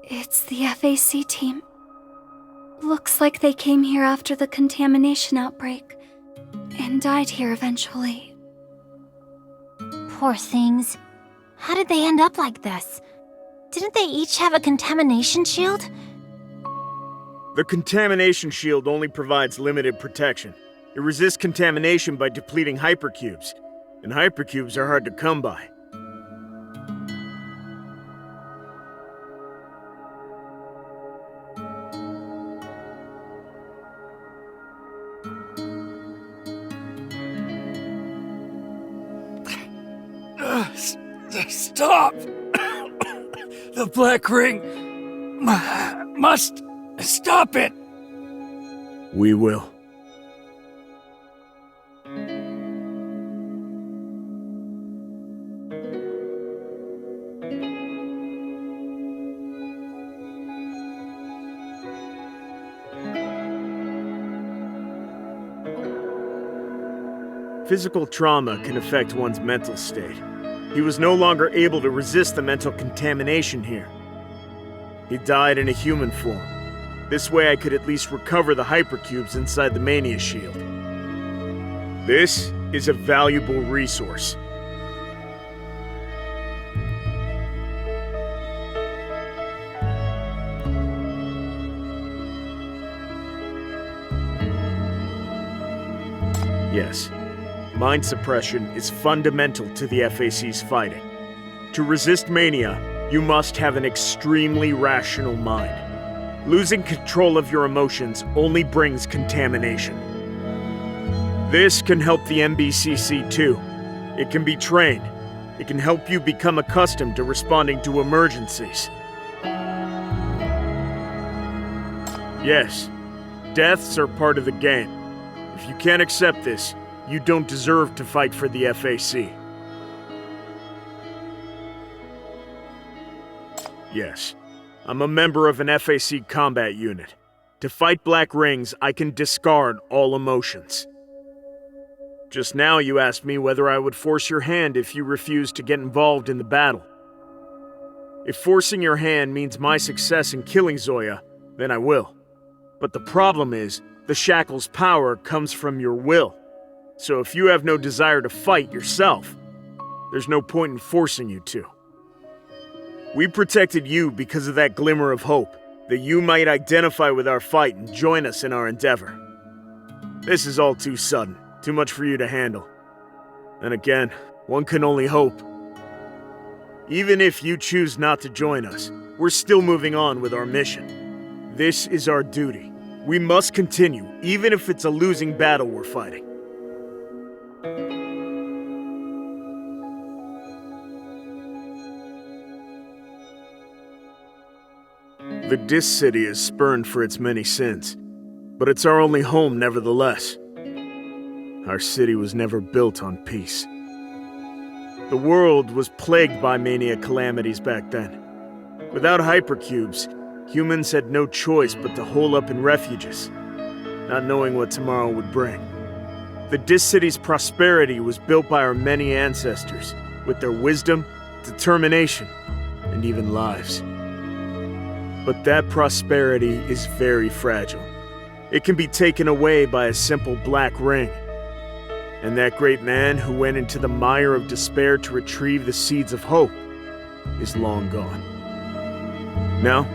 It's the FAC team. Looks like they came here after the contamination outbreak, and died here eventually. Poor things. How did they end up like this? Didn't they each have a contamination shield? The contamination shield only provides limited protection. It resists contamination by depleting hypercubes, and hypercubes are hard to come by. Stop! The Black Ring must stop it! We will. Physical trauma can affect one's mental state. He was no longer able to resist the mental contamination here. He died in a human form. This way I could at least recover the hypercubes inside the Mania shield. This is a valuable resource. Yes. Mind suppression is fundamental to the FAC's fighting. To resist mania, you must have an extremely rational mind. Losing control of your emotions only brings contamination. This can help the MBCC too. It can be trained. It can help you become accustomed to responding to emergencies. Yes, deaths are part of the game. If you can't accept this, you don't deserve to fight for the FAC. Yes, I'm a member of an FAC combat unit. To fight Black Rings, I can discard all emotions. Just now you asked me whether I would force your hand if you refused to get involved in the battle. If forcing your hand means my success in killing Zoya, then I will. But the problem is, the Shackle's power comes from your will. So if you have no desire to fight yourself, there's no point in forcing you to. We protected you because of that glimmer of hope, that you might identify with our fight and join us in our endeavor. This is all too sudden, too much for you to handle. And again, one can only hope. Even if you choose not to join us, we're still moving on with our mission. This is our duty. We must continue, even if it's a losing battle we're fighting. The Dis City is spurned for its many sins, but it's our only home nevertheless. Our city was never built on peace. The world was plagued by mania calamities back then. Without hypercubes, humans had no choice but to hole up in refuges, not knowing what tomorrow would bring. The Dis City's prosperity was built by our many ancestors, with their wisdom, determination, and even lives. But that prosperity is very fragile. It can be taken away by a simple black ring. And that great man who went into the mire of despair to retrieve the seeds of hope is long gone. Now,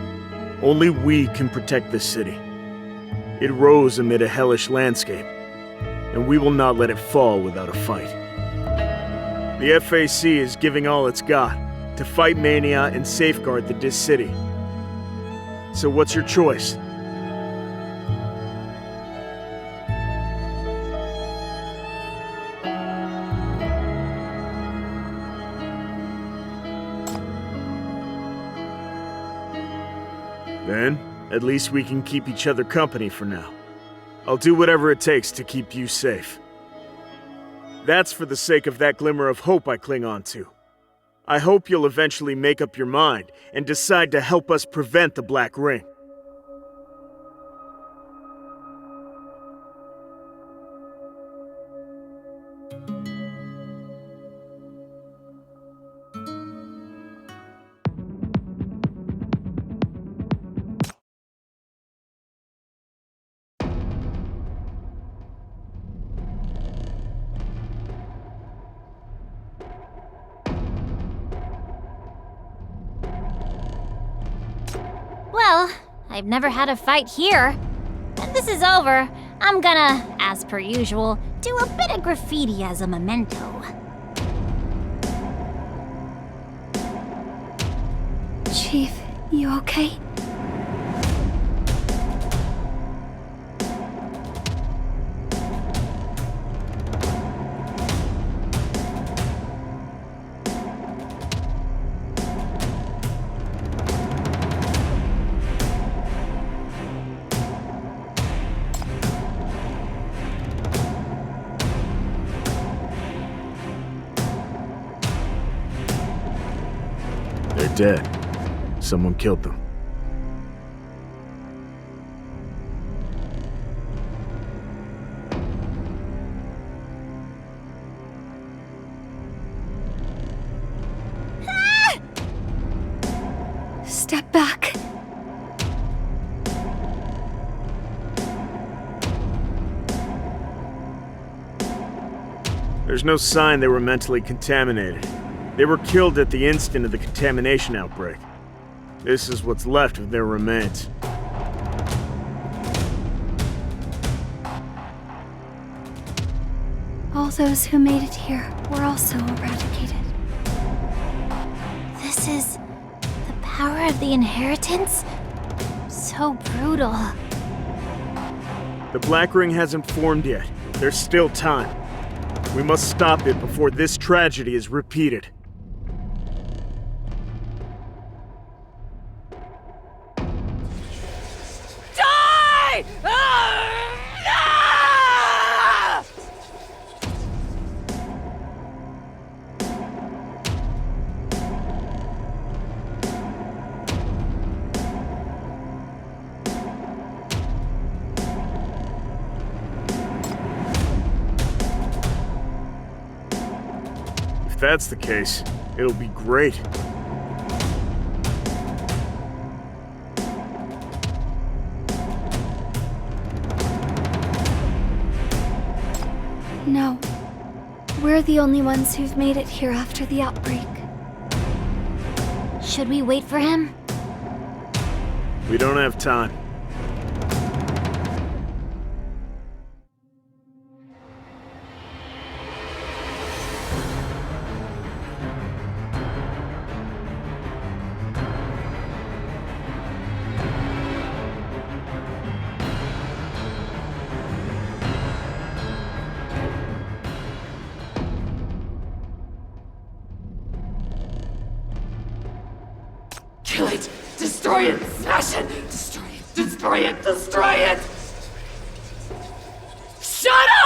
only we can protect this city. It rose amid a hellish landscape, and we will not let it fall without a fight. The FAC is giving all it's got to fight mania and safeguard the Dis City. So what's your choice? Then, at least we can keep each other company for now. I'll do whatever it takes to keep you safe. That's for the sake of that glimmer of hope I cling on to. I hope you'll eventually make up your mind and decide to help us prevent the Black Ring. Well, I've never had a fight here. When this is over, I'm gonna, as per usual, do a bit of graffiti as a memento. Chief, you okay? They're dead. Someone killed them. Step back. There's no sign they were mentally contaminated. They were killed at the instant of the contamination outbreak. This is what's left of their remains. All those who made it here were also eradicated. This is the power of the inheritance? So brutal. The Black Ring hasn't formed yet. There's still time. We must stop it before this tragedy is repeated. Die! Ah! If that's the case, it'll be great. No. We're the only ones who've made it here after the outbreak. Should we wait for him? We don't have time. Kill it! Destroy it! Smash it! Destroy it! Destroy it! Destroy it! Shut up!